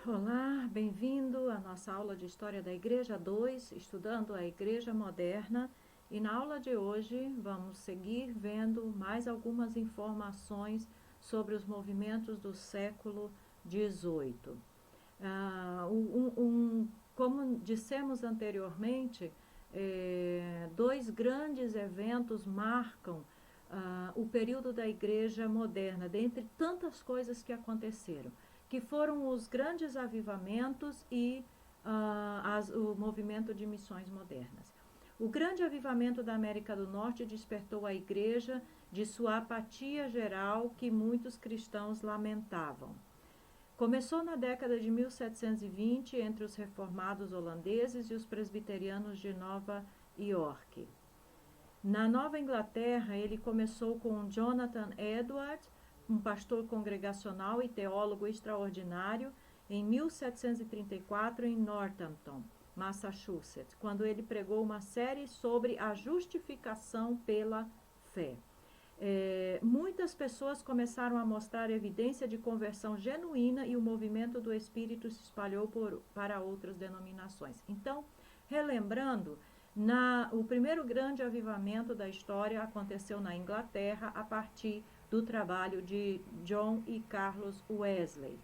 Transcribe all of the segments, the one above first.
Olá, bem-vindo à nossa aula de História da Igreja 2, estudando a Igreja Moderna. E na aula de hoje vamos seguir vendo mais algumas informações sobre os movimentos do século XVIII. Como dissemos anteriormente, dois grandes eventos marcam o período da Igreja Moderna, dentre tantas coisas que aconteceram, que foram os grandes avivamentos e o movimento de missões modernas. O grande avivamento da América do Norte despertou a Igreja de sua apatia geral que muitos cristãos lamentavam. Começou na década de 1720 entre os reformados holandeses e os presbiterianos de Nova York. Na Nova Inglaterra, ele começou com Jonathan Edwards, um pastor congregacional e teólogo extraordinário, em 1734 em Northampton, Massachusetts, quando ele pregou uma série sobre a justificação pela fé. Muitas pessoas começaram a mostrar evidência de conversão genuína e o movimento do Espírito se espalhou para outras denominações. Então, relembrando, o primeiro grande avivamento da história aconteceu na Inglaterra a partir do trabalho de John e Carlos Wesley.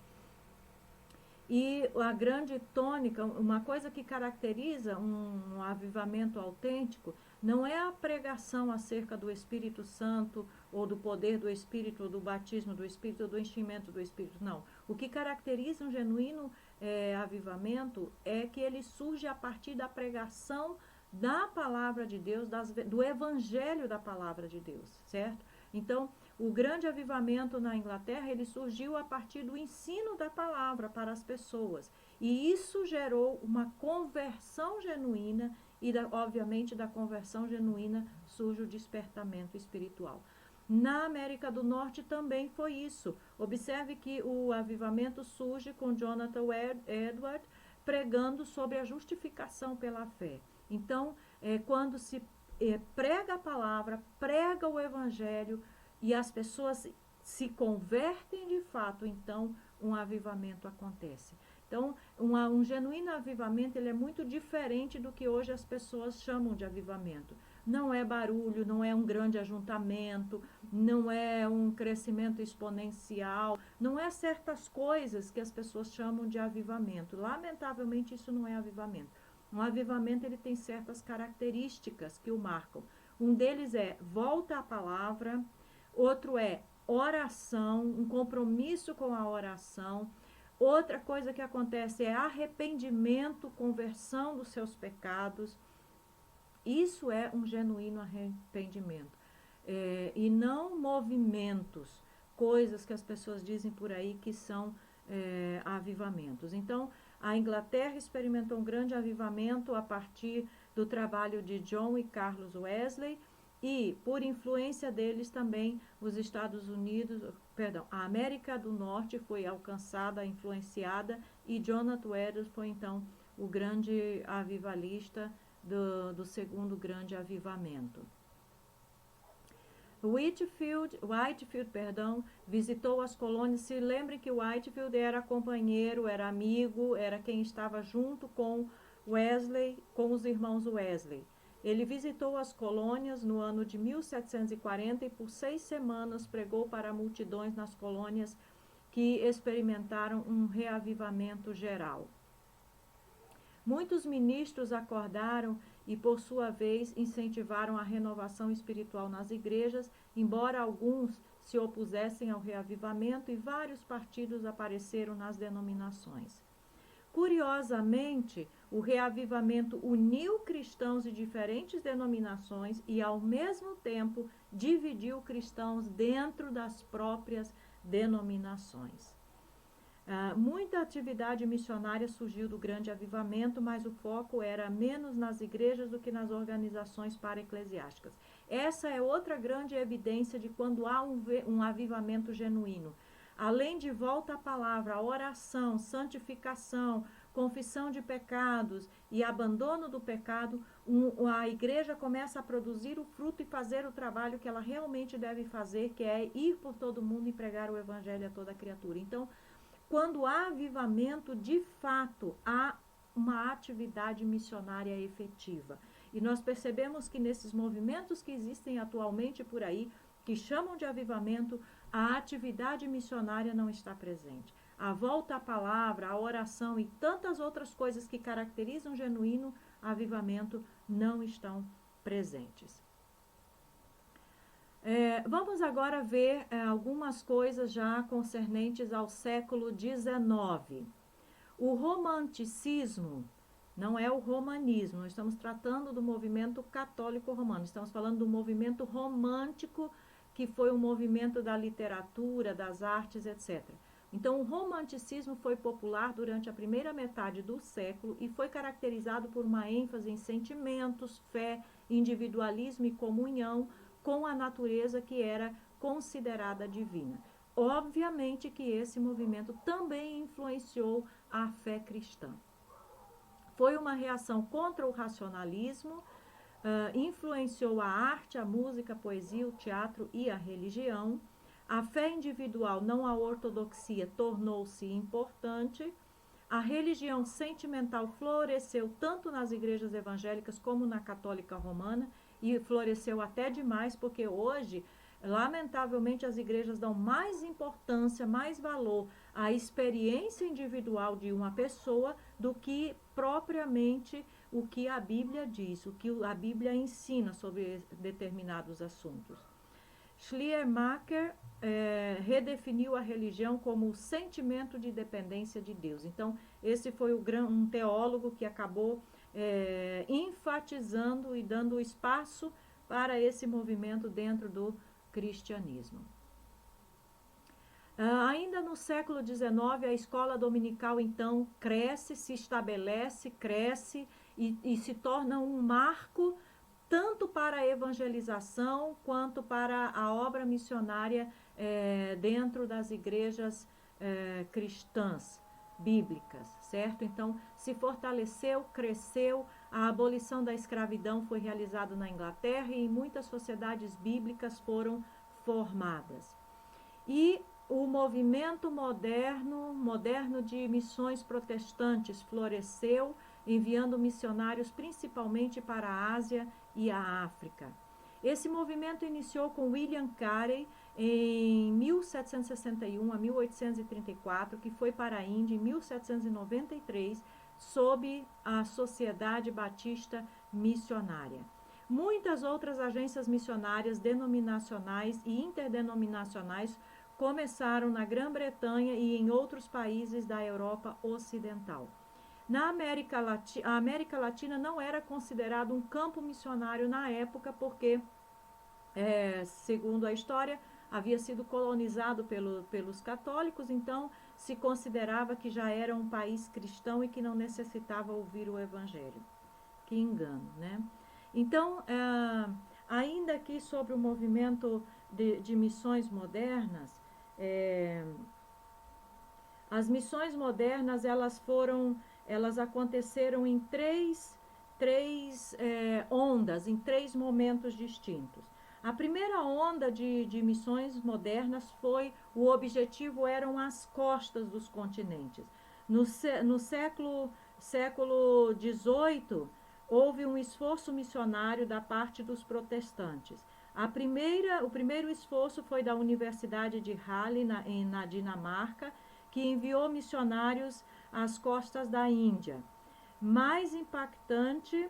E a grande tônica, uma coisa que caracteriza um avivamento autêntico, não é a pregação acerca do Espírito Santo, ou do poder do Espírito, ou do batismo do Espírito, ou do enchimento do Espírito, não. O que caracteriza um genuíno avivamento é que ele surge a partir da pregação da palavra de Deus, do evangelho da palavra de Deus, certo? Então, o grande avivamento na Inglaterra, ele surgiu a partir do ensino da palavra para as pessoas. E isso gerou uma conversão genuína e, obviamente, da conversão genuína surge o despertamento espiritual. Na América do Norte também foi isso. Observe que o avivamento surge com Jonathan Edwards pregando sobre a justificação pela fé. Então, quando se prega a palavra, prega o evangelho, e as pessoas se convertem de fato, então um avivamento acontece. Então, um genuíno avivamento, ele é muito diferente do que hoje as pessoas chamam de avivamento. Não é barulho, não é um grande ajuntamento, não é um crescimento exponencial, não é certas coisas que as pessoas chamam de avivamento. Lamentavelmente, isso não é avivamento. Um avivamento, ele tem certas características que o marcam. Um deles é volta à palavra, outro é oração, um compromisso com a oração. Outra coisa que acontece é arrependimento, conversão dos seus pecados. Isso é um genuíno arrependimento. E não movimentos, coisas que as pessoas dizem por aí que são avivamentos. Então, a Inglaterra experimentou um grande avivamento a partir do trabalho de John e Carlos Wesley, e por influência deles também os Estados Unidos, a América do Norte foi alcançada, influenciada, e Jonathan Edwards foi então o grande avivalista do segundo grande avivamento. Whitefield, visitou as colônias. Se lembre que Whitefield era companheiro, era amigo, era quem estava junto com Wesley, com os irmãos Wesley. Ele visitou as colônias no ano de 1740 e por 6 semanas pregou para multidões nas colônias que experimentaram um reavivamento geral. Muitos ministros acordaram e, por sua vez, incentivaram a renovação espiritual nas igrejas, embora alguns se opusessem ao reavivamento e vários partidos apareceram nas denominações. Curiosamente, o reavivamento uniu cristãos de diferentes denominações e, ao mesmo tempo, dividiu cristãos dentro das próprias denominações. Muita atividade missionária surgiu do grande avivamento, mas o foco era menos nas igrejas do que nas organizações para-eclesiásticas. Essa é outra grande evidência de quando há um avivamento genuíno. Além de volta à palavra, oração, santificação, confissão de pecados e abandono do pecado, a igreja começa a produzir o fruto e fazer o trabalho que ela realmente deve fazer, que é ir por todo mundo e pregar o evangelho a toda criatura. Então, quando há avivamento, de fato, há uma atividade missionária efetiva. E nós percebemos que nesses movimentos que existem atualmente por aí, que chamam de avivamento, a atividade missionária não está presente. A volta à palavra, a oração e tantas outras coisas que caracterizam um genuíno avivamento não estão presentes. Vamos agora ver algumas coisas já concernentes ao século XIX. O romanticismo não é o romanismo, nós estamos tratando do movimento católico romano, estamos falando do movimento romântico, que foi um movimento da literatura, das artes, etc. Então, o romanticismo foi popular durante a primeira metade do século e foi caracterizado por uma ênfase em sentimentos, fé, individualismo e comunhão com a natureza que era considerada divina. Obviamente que esse movimento também influenciou a fé cristã. Foi uma reação contra o racionalismo, influenciou a arte, a música, a poesia, o teatro e a religião. A fé individual, não a ortodoxia, tornou-se importante. A religião sentimental floresceu tanto nas igrejas evangélicas como na católica romana, e floresceu até demais, porque hoje, lamentavelmente, as igrejas dão mais importância, mais valor à experiência individual de uma pessoa do que propriamente o que a Bíblia diz, o que a Bíblia ensina sobre determinados assuntos. Schleiermacher redefiniu a religião como o sentimento de dependência de Deus. Então, esse foi um teólogo que acabou enfatizando e dando espaço para esse movimento dentro do cristianismo. Ainda no século XIX, a escola dominical, então, cresce, se estabelece, cresce e se torna um marco tanto para a evangelização quanto para a obra missionária dentro das igrejas cristãs, bíblicas, certo? Então, se fortaleceu, cresceu, a abolição da escravidão foi realizada na Inglaterra e muitas sociedades bíblicas foram formadas. E o movimento moderno de missões protestantes floresceu, enviando missionários principalmente para a Ásia e a África. Esse movimento iniciou com William Carey em 1761 a 1834, que foi para a Índia em 1793, sob a Sociedade Batista Missionária. Muitas outras agências missionárias denominacionais e interdenominacionais começaram na Grã-Bretanha e em outros países da Europa Ocidental. Na a América Latina não era considerado um campo missionário na época, porque, segundo a história, havia sido colonizado pelos católicos, então se considerava que já era um país cristão e que não necessitava ouvir o evangelho. Que engano, né? Então, ainda aqui sobre o movimento de missões modernas, as missões modernas, elas aconteceram em três ondas, em 3 momentos distintos. A primeira onda de missões modernas o objetivo eram as costas dos continentes. No século XVIII, houve um esforço missionário da parte dos protestantes. O primeiro esforço foi da Universidade de Halle, na Dinamarca, que enviou missionários às costas da Índia. Mais impactante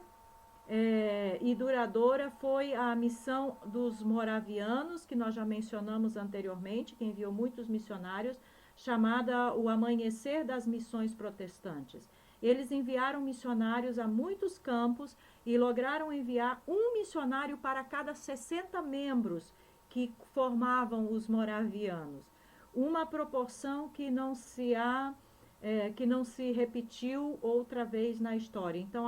e duradoura foi a missão dos moravianos, que nós já mencionamos anteriormente, que enviou muitos missionários, chamada o Amanhecer das Missões Protestantes. Eles enviaram missionários a muitos campos e lograram enviar um missionário para cada 60 membros que formavam os moravianos. Uma proporção que não se repetiu outra vez na história. Então,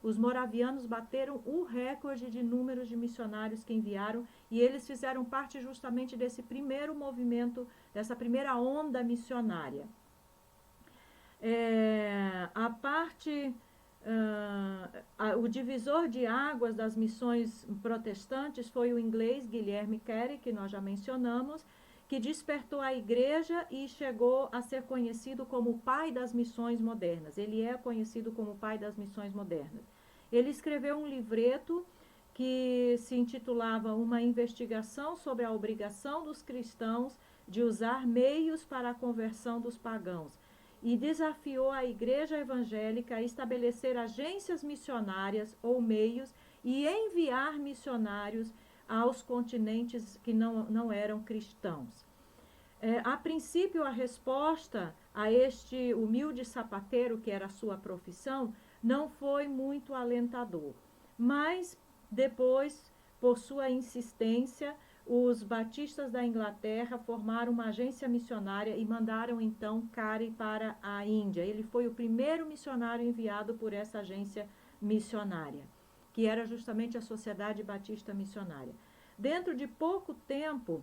os moravianos bateram o recorde de números de missionários que enviaram, e eles fizeram parte justamente desse primeiro movimento, dessa primeira onda missionária. O divisor de águas das missões protestantes foi o inglês Guilherme Carey, que nós já mencionamos, que despertou a igreja e chegou a ser conhecido como o pai das missões modernas. Ele é conhecido como o pai das missões modernas. Ele escreveu um livreto que se intitulava Uma Investigação sobre a Obrigação dos Cristãos de usar meios para a conversão dos pagãos, e desafiou a igreja evangélica a estabelecer agências missionárias ou meios e enviar missionários aos continentes que não eram cristãos. A princípio, a resposta a este humilde sapateiro, que era a sua profissão, não foi muito alentador. Mas, depois, por sua insistência, os batistas da Inglaterra formaram uma agência missionária e mandaram, então, Carey para a Índia. Ele foi o primeiro missionário enviado por essa agência missionária, que era justamente a Sociedade Batista Missionária. Dentro de pouco tempo,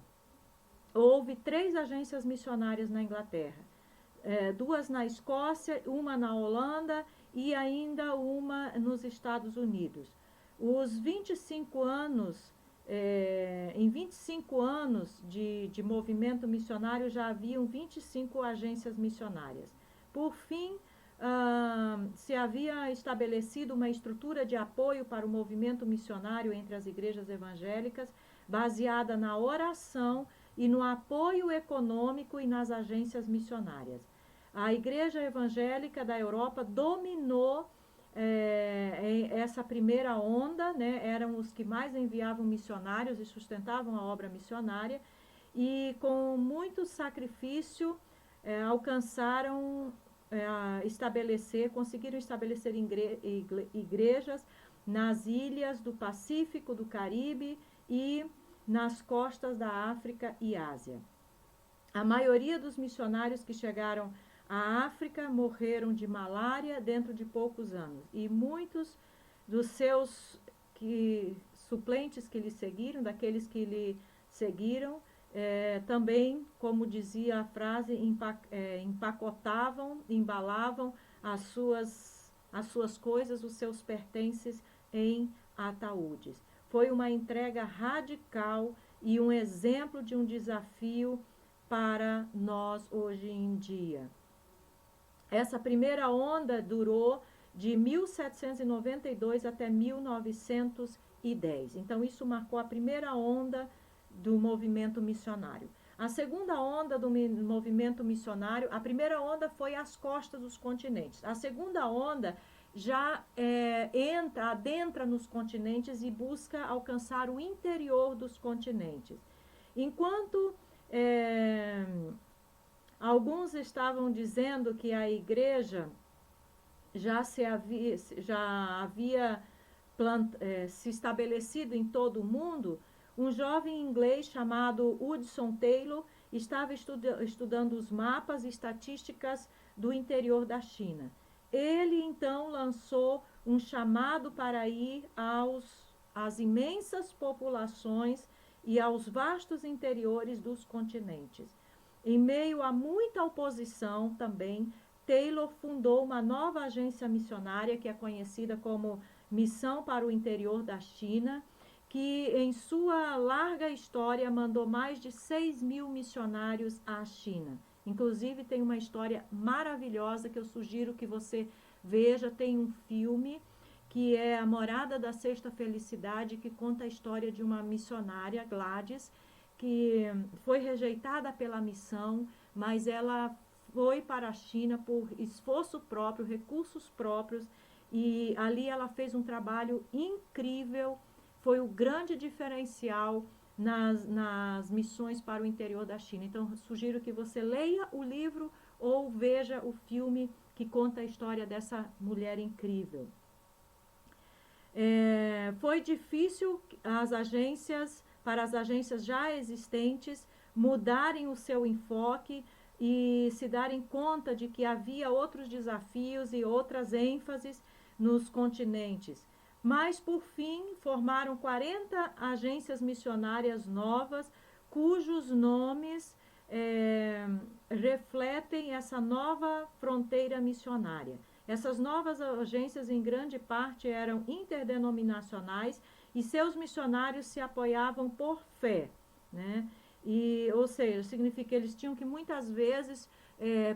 houve 3 agências missionárias na Inglaterra, 2 na Escócia, uma na Holanda e ainda uma nos Estados Unidos. Os 25 anos, em 25 anos de movimento missionário, já haviam 25 agências missionárias. Por fim, se havia estabelecido uma estrutura de apoio para o movimento missionário entre as igrejas evangélicas, baseada na oração e no apoio econômico e nas agências missionárias. A igreja evangélica da Europa dominou essa primeira onda, né? Eram os que mais enviavam missionários e sustentavam a obra missionária, e com muito sacrifício conseguiram estabelecer igrejas nas ilhas do Pacífico, do Caribe e nas costas da África e Ásia. A maioria dos missionários que chegaram à África morreram de malária dentro de poucos anos, e muitos dos seus suplentes que lhe seguiram, daqueles que lhe seguiram, também, como dizia a frase, empacotavam, embalavam as suas coisas, os seus pertences em ataúdes. Foi uma entrega radical e um exemplo de um desafio para nós hoje em dia. Essa primeira onda durou de 1792 até 1910. Então, isso marcou a primeira onda do movimento missionário. A segunda onda do movimento missionário, a primeira onda foi às costas dos continentes. A segunda onda já adentra nos continentes e busca alcançar o interior dos continentes. Enquanto alguns estavam dizendo que a igreja já havia se estabelecido em todo o mundo, um jovem inglês chamado Hudson Taylor estava estudando os mapas e estatísticas do interior da China. Ele, então, lançou um chamado para ir às imensas populações e aos vastos interiores dos continentes. Em meio a muita oposição também, Taylor fundou uma nova agência missionária que é conhecida como Missão para o Interior da China, que em sua larga história mandou mais de 6.000 missionários à China. Inclusive tem uma história maravilhosa que eu sugiro que você veja. Tem um filme que é A Morada da Sexta Felicidade, que conta a história de uma missionária, Gladys, que foi rejeitada pela missão, mas ela foi para a China por esforço próprio, recursos próprios, e ali ela fez um trabalho incrível. Foi o grande diferencial nas missões para o interior da China. Então, sugiro que você leia o livro ou veja o filme que conta a história dessa mulher incrível. Foi difícil para as agências já existentes mudarem o seu enfoque e se darem conta de que havia outros desafios e outras ênfases nos continentes. Mas, por fim, formaram 40 agências missionárias novas, cujos nomes refletem essa nova fronteira missionária. Essas novas agências, em grande parte, eram interdenominacionais e seus missionários se apoiavam por fé, né? ou seja, significa que eles tinham que muitas vezes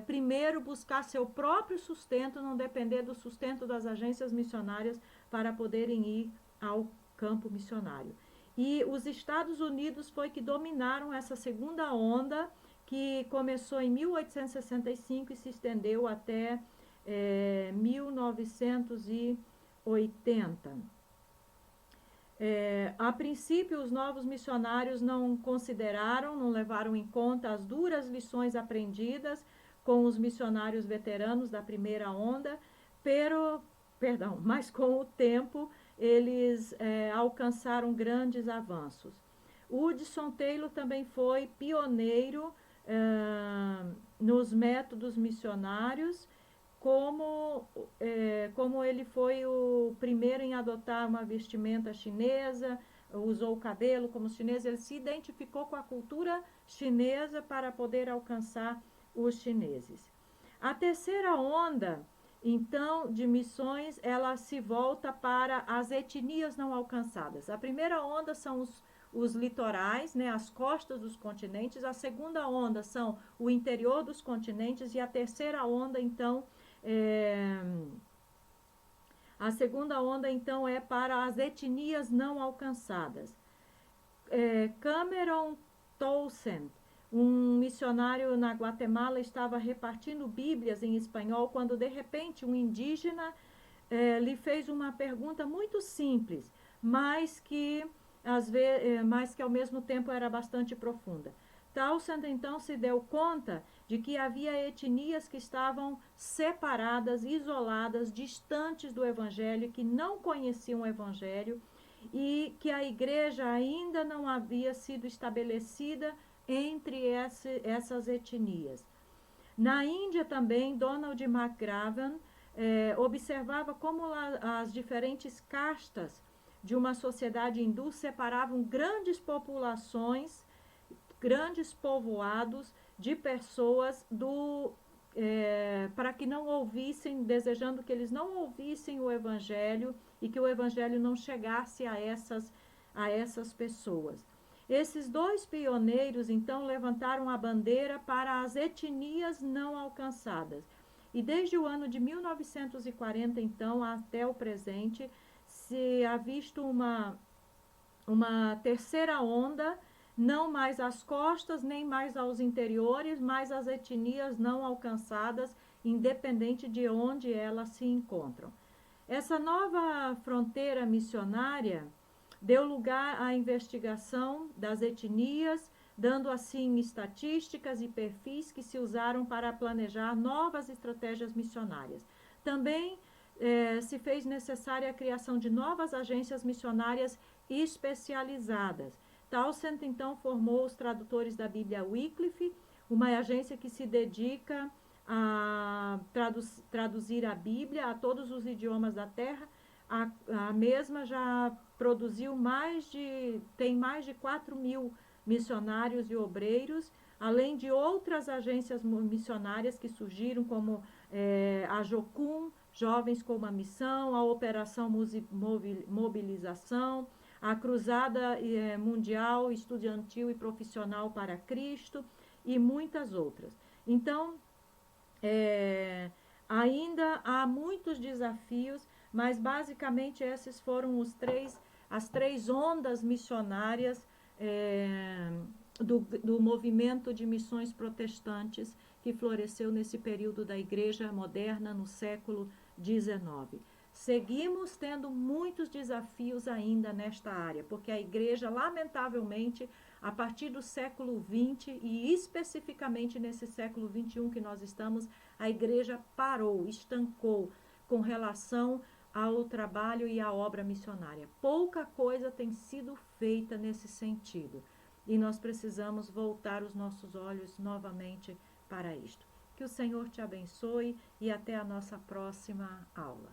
primeiro buscar seu próprio sustento, não depender do sustento das agências missionárias para poderem ir ao campo missionário. E os Estados Unidos foi que dominaram essa segunda onda, que começou em 1865 e se estendeu até 1980. A princípio, os novos missionários não levaram em conta as duras lições aprendidas com os missionários veteranos da primeira onda, mas com o tempo eles alcançaram grandes avanços. Hudson Taylor também foi pioneiro nos métodos missionários, como ele foi o primeiro em adotar uma vestimenta chinesa, usou o cabelo como chinês, ele se identificou com a cultura chinesa para poder alcançar os chineses. A terceira onda, então, de missões, ela se volta para as etnias não alcançadas. A primeira onda são os litorais, né, as costas dos continentes. A segunda onda são o interior dos continentes. E a terceira onda, então, é para as etnias não alcançadas. Cameron Townsend, um missionário na Guatemala, estava repartindo bíblias em espanhol quando de repente um indígena lhe fez uma pergunta muito simples, mas que ao mesmo tempo era bastante profunda. Townsend então se deu conta de que havia etnias que estavam separadas, isoladas, distantes do evangelho, que não conheciam o evangelho e que a igreja ainda não havia sido estabelecida entre essas etnias. Na Índia também, Donald McGavran observava como as diferentes castas de uma sociedade hindu separavam grandes populações, grandes povoados de pessoas para que não ouvissem, desejando que eles não ouvissem o evangelho e que o evangelho não chegasse a essas pessoas. Esses dois pioneiros, então, levantaram a bandeira para as etnias não alcançadas. E desde o ano de 1940, então, até o presente, se ha visto uma terceira onda, não mais às costas, nem mais aos interiores, mas as etnias não alcançadas, independente de onde elas se encontram. Essa nova fronteira missionária deu lugar à investigação das etnias, dando assim estatísticas e perfis que se usaram para planejar novas estratégias missionárias. Também se fez necessária a criação de novas agências missionárias especializadas. Townsend, então, formou os tradutores da Bíblia Wycliffe, uma agência que se dedica a traduzir a Bíblia a todos os idiomas da terra. A mesma já produziu tem mais de 4.000 missionários e obreiros, além de outras agências missionárias que surgiram, como a Jocum, Jovens com uma Missão, a Operação Mobilização, a Cruzada Mundial Estudantil e Profissional para Cristo e muitas outras. Então, ainda há muitos desafios, mas basicamente esses foram as três ondas missionárias do movimento de missões protestantes que floresceu nesse período da Igreja moderna no século XIX. Seguimos tendo muitos desafios ainda nesta área, porque a Igreja, lamentavelmente, a partir do século XX e especificamente nesse século XXI que nós estamos, a Igreja parou, estancou com relação ao trabalho e à obra missionária. Pouca coisa tem sido feita nesse sentido e nós precisamos voltar os nossos olhos novamente para isto. Que o Senhor te abençoe e até a nossa próxima aula.